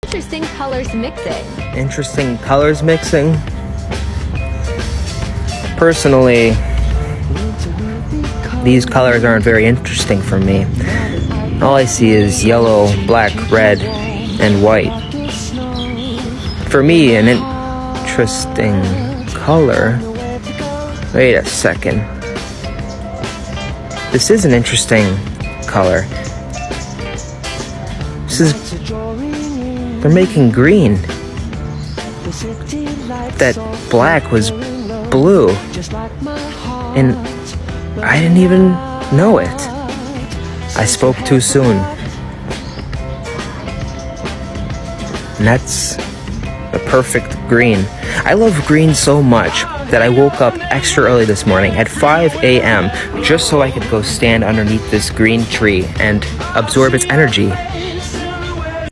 Interesting colors mixing. Interesting colors mixing. Personally, these colors aren't very interesting for me. All I see is yellow, black, red, and white. For me, an interesting color... Wait a second. This is an interesting color. This is... They're making green. That black was blue. And I didn't even know it. I spoke too soon. And that's the perfect green. I love green so much that I woke up extra early this morning at 5 a.m. just so I could go stand underneath this green tree and absorb its energy.